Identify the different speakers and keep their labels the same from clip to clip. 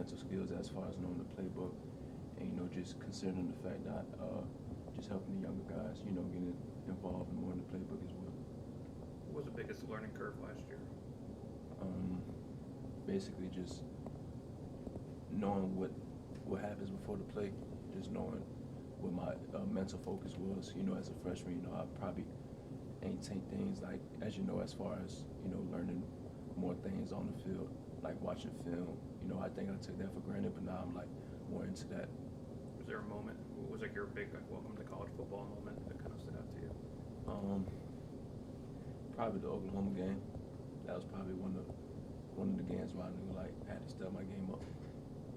Speaker 1: mental skills as far as knowing the playbook, and just considering the fact that just helping the younger guys, getting involved more in the playbook as well.
Speaker 2: What was the biggest learning curve last year?
Speaker 1: Basically just knowing what happens before the play, just knowing what my mental focus was. As a freshman, I probably ain't take things like, as as far as learning more things on the field, like watching film. I think I took that for granted, but now I'm like more into that.
Speaker 2: Was there a moment? What was like your big welcome to college football moment that kind of stood out to you?
Speaker 1: Probably the Oklahoma game. That was probably one of the games where I knew like I had to step my game up.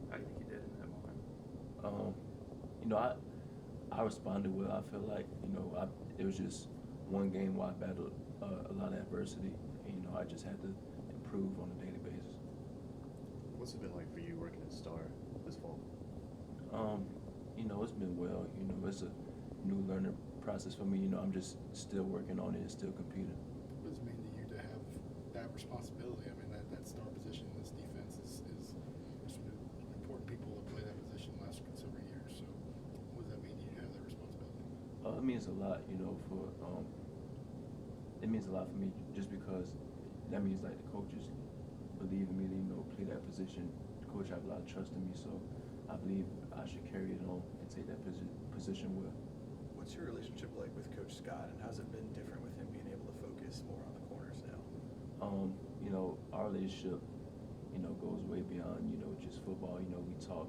Speaker 2: How do you think you did in that moment?
Speaker 1: I responded well. I feel like it was just one game where I battled a lot of adversity. And, I just had to improve on a daily basis.
Speaker 3: What's it been like for you working at Star this fall?
Speaker 1: It's been well. It's a new learning process for me. I'm just still working on it and still competing.
Speaker 4: What does it mean to you to have that responsibility? I mean, that star position in this defense is some important people that play that position the last several years. So what does that mean to you to have that responsibility?
Speaker 1: It means a lot, it means a lot for me just because that means like the coaches believe in me to, play that position. The coach have a lot of trust in me, so I believe I should carry it on and take that position well.
Speaker 5: What's your relationship like with Coach Scott, and how's it been different with him being able to focus more on the corners now?
Speaker 1: Our relationship, goes way beyond, just football. We talk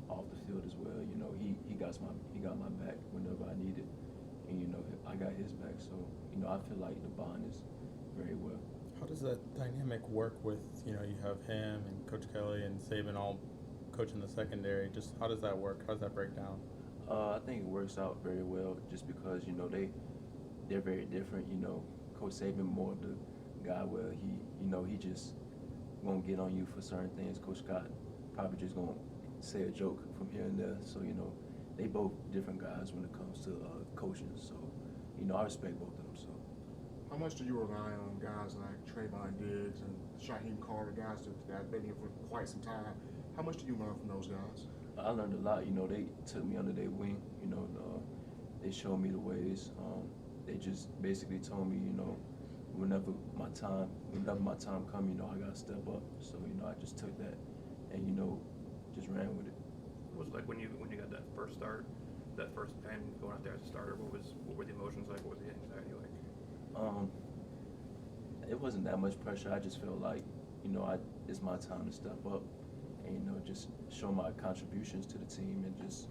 Speaker 1: off the field as well. He got my back whenever I need it, and I got his back. So I feel like the bond is very well.
Speaker 6: How does that dynamic work with you have him and Coach Kelly and Saban all coaching the secondary? Just how does that work? How does that break down?
Speaker 1: I think it works out very well just because they're very different. Coach Saban more of the guy where he just won't get on you for certain things. Coach Scott probably just gonna say a joke from here and there. So they both different guys when it comes to coaching. So I respect both of them. So
Speaker 7: how much do you rely on guys like Trayvon Diggs and Shaheem Carter, guys that have been here for quite some time? How much do you learn from those guys?
Speaker 1: I learned a lot. They took me under their wing. They showed me the ways. They just basically told me, whenever my time come, I gotta step up. So I just took that and just ran with it.
Speaker 2: What was it like when you got that first start, that first pen going out there as a starter? What were the emotions like? What was the anxiety like?
Speaker 1: It wasn't that much pressure. I just felt like it's my time to step up and just show my contributions to the team and just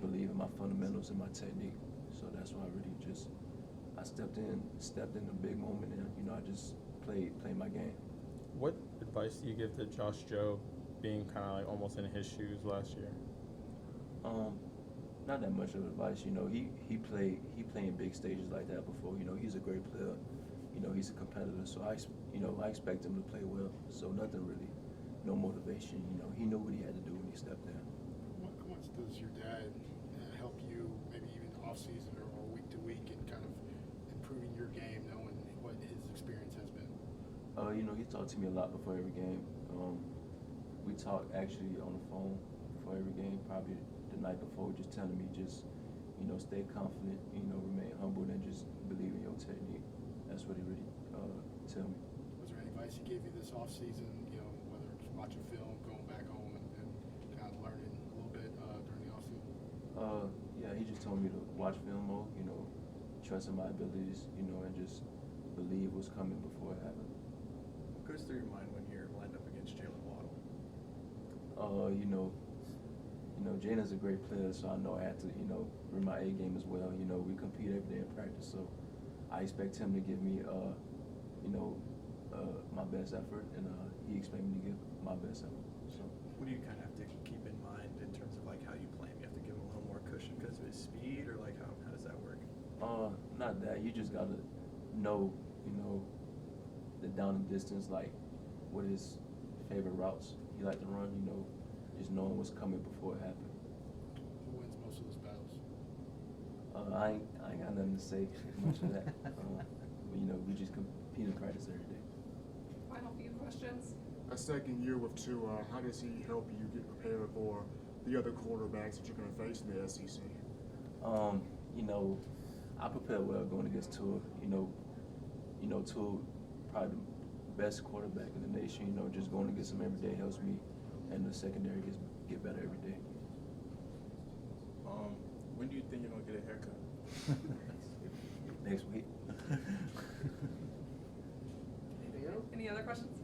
Speaker 1: believe in my fundamentals and my technique. So that's why I really I stepped in a big moment, and I just played my game.
Speaker 6: What advice do you give to Josh Jobe, being kind of like almost in his shoes last year?
Speaker 1: Not that much of advice. He played in big stages like that before. He's a great player. He's a competitor. So I expect him to play well. So nothing really, no motivation. He knew what he had to do when he stepped in.
Speaker 4: How much does your dad help you, maybe even off season or week to week, in kind of improving your game, knowing what his experience has been?
Speaker 1: He talked to me a lot before every game. We talked actually on the phone before every game, probably the night before, just telling me stay confident, remain humble, and just believe in your technique. That's what he really tell me.
Speaker 4: Was there any advice he gave you this off season? Whether it's watching film, going back home, and kind of learning a little bit during the off season?
Speaker 1: Yeah, he just told me to watch film more, trust in my abilities, and just believe what's coming before it happened.
Speaker 5: What goes through your mind when you're lined up against Jalen Waddle?
Speaker 1: Jalen's a great player, so I know I had to, bring my A game as well. We compete every day in practice, so I expect him to give me, my best effort, and he expects me to give my best effort. So,
Speaker 5: what do you kind of have to keep in mind in terms of like how you play him? You have to give him a little more cushion because of his speed, or like how does that work?
Speaker 1: Not that. You just gotta know, the down and distance, like what his favorite routes he like to run. Just knowing what's coming before it happens.
Speaker 4: Who wins most of those battles?
Speaker 1: I ain't got nothing to say much of that. But, we just compete in practice every day.
Speaker 8: Final few questions.
Speaker 7: a second year with Tua, how does he help you get prepared for the other quarterbacks that you're going to face in the SEC?
Speaker 1: You know, I prepared well going against Tua. You know, Tua probably the best quarterback in the nation. You know, just going against him every day helps me, and the secondary get better every day.
Speaker 5: When do you think you're gonna get a haircut?
Speaker 1: Next week.
Speaker 8: Any other questions?